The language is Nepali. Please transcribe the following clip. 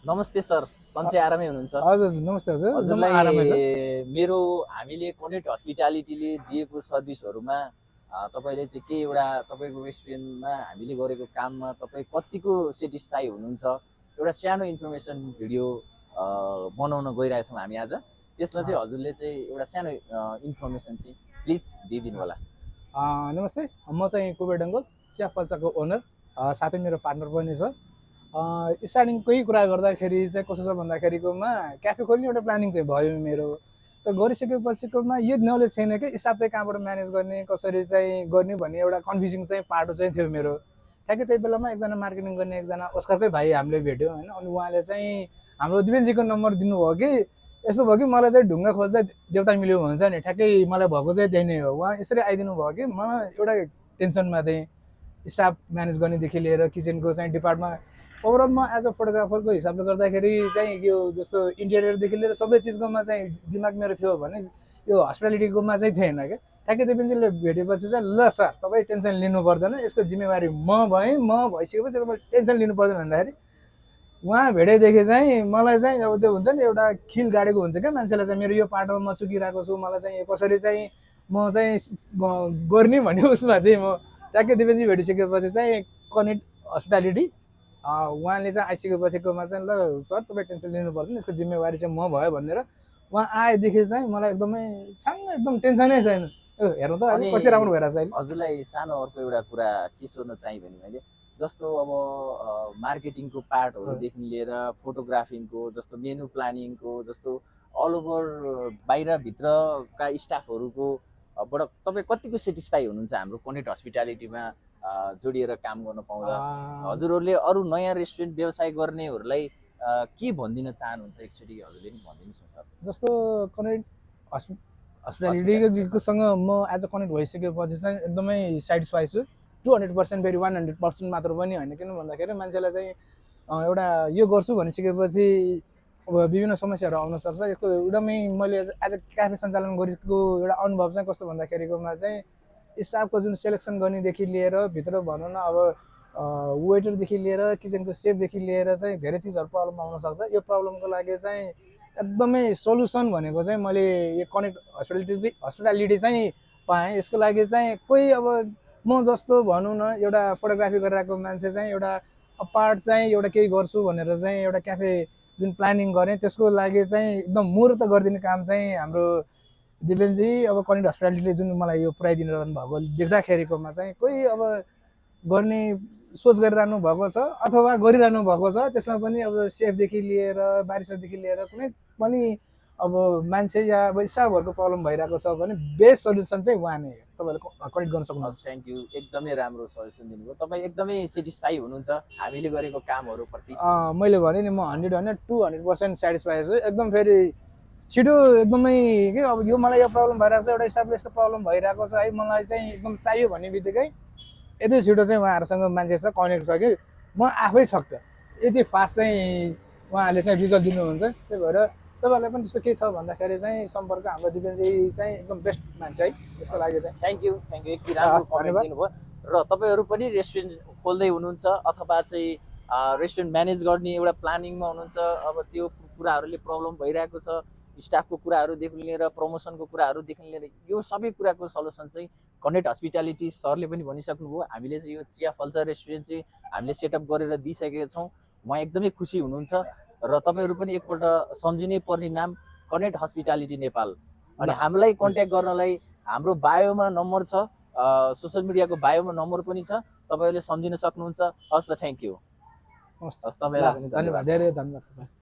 नमस्ते सर, सन्चै आरामै हुनुहुन्छ? हजुर हजुर नमस्ते हजुर एकदम हजुरलाई आरामै छ। हामीले कनेक्ट हस्पिटालिटीले दिएको सर्भिसहरूमा तपाईँले चाहिँ के एउटा तपाईँको रेस्टुरेन्टमा हामीले गरेको काममा तपाईँ कतिको सेटिस्फाई हुनुहुन्छ? एउटा सानो इन्फर्मेसन भिडियो बनाउन गइरहेछौँ हामी आज। त्यसमा चाहिँ हजुरले चाहिँ एउटा सानो इन्फर्मेसन चाहिँ प्लिज दिइदिनु होला। नमस्ते, म चाहिँ कुबेर डङ्गोल चिया पल्साको ओनर, साथै मेरो पार्टनर पनि छ। स्टार्टिङकै कुरा गर्दाखेरि चाहिँ कस्तो छ भन्दाखेरिकोमा क्याफे खोल्ने एउटा प्लानिङ चाहिँ भयो मेरो। त गरिसकेपछिकोमा यो नलेज छैन कि स्टाफ चाहिँ कहाँबाट म्यानेज गर्ने, कसरी चाहिँ गर्ने भन्ने एउटा कन्फ्युजिङ चाहिँ पाटो चाहिँ थियो मेरो। ठ्याक्कै त्यही बेलामा एकजना मार्केटिङ गर्ने एकजना ओस्करकै भाइ हामीले भेट्यौँ होइन। अनि उहाँले चाहिँ हाम्रो दिपेनजीको नम्बर दिनुभयो कि यस्तो भयो कि मलाई चाहिँ ढुङ्गा खोज्दा देउता मिल्यो भन्छ नि, ठ्याक्कै मलाई भएको चाहिँ त्यही नै हो। उहाँ यसरी आइदिनु भयो कि मलाई एउटा टेन्सनमा थिएँ, स्टाफ म्यानेज गर्नेदेखि लिएर किचनको चाहिँ डिपार्टमेन्ट ओभरअल म एज अ फोटोग्राफरको हिसाबले गर्दाखेरि चाहिँ यो जस्तो इन्टेरियरदेखि लिएर सबै चिजकोमा चाहिँ दिमाग मेरो थियो भने यो हस्पिटालिटीकोमा चाहिँ थिएन क्या। ठ्याक्कै त्यो पेन्सिलले भेटेपछि चाहिँ ल सर तपाईँ टेन्सन लिनु पर्दैन, यसको जिम्मेवारी म भएँ, म भइसकेपछि तपाईँ टेन्सन लिनु पर्दैन भन्दाखेरि उहाँ भेटेदेखि चाहिँ मलाई चाहिँ अब त्यो हुन्छ नि एउटा खिल गाडेको हुन्छ क्या मान्छेलाई चाहिँ मेरो यो पाटोमा म चुकिरहेको छु, मलाई चाहिँ कसरी चाहिँ म चाहिँ गर्ने भन्ने उसमा थिएँ म। ट्याक्कै दिपेनजी भेटिसकेपछि चाहिँ कनेक्ट हस्पिटालिटी उहाँले चाहिँ आइसकेपछिकोमा चाहिँ ल सर तपाईँ टेन्सन लिनु पर्दैन, यसको जिम्मेवारी चाहिँ म भयो भनेर उहाँ आएदेखि चाहिँ मलाई एकदमै छाङ्ग एकदम टेन्सनै छैन। हेर्नु त अहिले कति राम्रो भइरहेछ अहिले। हजुरलाई सानो अर्को एउटा कुरा के सोध्न चाहिँ भने मैले जस्तो अब मार्केटिङको पार्टहरूदेखि लिएर फोटोग्राफिङको जस्तो मेनु प्लानिङको जस्तो अल ओभर बाहिरभित्रका स्टाफहरूको बाट तपाईँ कतिको सेटिस्फाई हुनुहुन्छ हाम्रो कनेक्ट हस्पिटालिटीमा जोडिएर काम गर्न पाउँदा? हजुरहरूले अरू नयाँ रेस्टुरेन्ट व्यवसाय गर्नेहरूलाई के भनिदिन चाहनुहुन्छ एकचोटि हजुरले नि भनिदिनुहोस् न सर। जस्तो कनेक्ट हस्पिटालिटीकोसँग म एज अ कनेक्ट भइसकेपछि चाहिँ एकदमै सेटिस्फाई छु। 200% फेरि 100% मात्र पनि होइन, किन भन्दाखेरि मान्छेलाई चाहिँ एउटा यो गर्छु भनिसकेपछि अब विभिन्न समस्याहरू आउन सक्छ। यसको एकदमै मैले एज अ क्याफे सञ्चालन गरेको एउटा अनुभव चाहिँ कस्तो भन्दाखेरिकोमा चाहिँ स्टाफको जुन सेलेक्सन गर्नेदेखि लिएर भित्र भनौँ न अब वेटरदेखि लिएर किचनको सेफदेखि लिएर चाहिँ धेरै चिजहरू प्रब्लम आउन सक्छ। यो प्रब्लमको लागि चाहिँ एकदमै सोल्युसन भनेको चाहिँ मैले यो कनेक्ट हस्पिटालिटी चाहिँ पाएँ। यसको लागि चाहिँ कोही अब म जस्तो भनौँ न एउटा फोटोग्राफी गरिरहेको मान्छे चाहिँ एउटा पार्ट चाहिँ एउटा केही गर्छु भनेर चाहिँ एउटा क्याफे जुन प्लानिङ गरेँ त्यसको लागि चाहिँ एकदम मुहूर्त गरिदिने काम चाहिँ हाम्रो दिपेनजी अब कनेक्ट हस्पिटालिटीले जुन मलाई यो पुऱ्याइदिनु रहनु भएको देख्दाखेरिकोमा चाहिँ कोही अब गर्ने सोच गरिरहनु भएको छ अथवा गरिरहनु भएको छ, त्यसमा पनि अब सेफदेखि लिएर बारिसदेखि लिएर कुनै पनि अब मान्छे या अब स्टाफहरूको प्रब्लम भइरहेको छ भने बेस्ट सल्युसन चाहिँ उहाँ नै तपाईँले कनेक्ट गर्न सक्नुहुन्छ। थ्याङ्क यू, एकदमै राम्रो सजेसन दिनुभयो। तपाईँ एकदमै सेटिस्फाई हुनुहुन्छ हामीले गरेको कामहरूप्रति? मैले भने नि म 100% सेटिस्फाई छु एकदम। फेरि छिटो एकदमै के अब यो मलाई यो प्रब्लम भइरहेको छ, एउटा स्टाफले यस्तो प्रब्लम भइरहेको छ है, मलाई चाहिँ एकदम चाहियो भन्ने बित्तिकै यति छिटो चाहिँ उहाँहरूसँग मान्छेसँग कनेक्ट छ कि म आफै छक्क, यति फास्ट चाहिँ उहाँहरूले चाहिँ रिजल्ट दिनुहुन्छ। त्यही भएर तपाईँहरूलाई पनि त्यस्तो के छ भन्दाखेरि चाहिँ सम्पर्क हाम्रो दिपेनजी चाहिँ एकदम बेस्ट मान्छे है यसको लागि चाहिँ। थ्याङ्क यू, यति राम्रो कमेन्ट दिनुभयो। र तपाईँहरू पनि रेस्टुरेन्ट खोल्दै हुनुहुन्छ अथवा चाहिँ रेस्टुरेन्ट म्यानेज गर्ने एउटा प्लानिङमा हुनुहुन्छ, अब त्यो कुराहरूले प्रब्लम भइरहेको छ, स्टाफको कुराहरूदेखि लिएर प्रमोसनको कुराहरूदेखि लिएर यो सबै कुराको सल्युसन चाहिँ कनेक्ट हस्पिटालिटी सरले पनि भनिसक्नुभयो। हामीले चाहिँ यो चिया फल्चर रेस्टुरेन्ट चाहिँ हामीले सेटअप गरेर दिइसकेका छौँ। उहाँ एकदमै खुसी हुनुहुन्छ र तपाईँहरू पनि एकपल्ट सम्झिनै पर्ने नाम कनेक्ट हस्पिटालिटी नेपाल। अनि हामीलाई कन्ट्याक्ट गर्नलाई हाम्रो बायोमा नम्बर छ, सोसियल मिडियाको बायोमा नम्बर पनि छ, तपाईँहरूले सम्झिन सक्नुहुन्छ। हस् त, थ्याङ्क यू। हस्, तपाईँलाई धन्यवाद, धेरै धन्यवाद।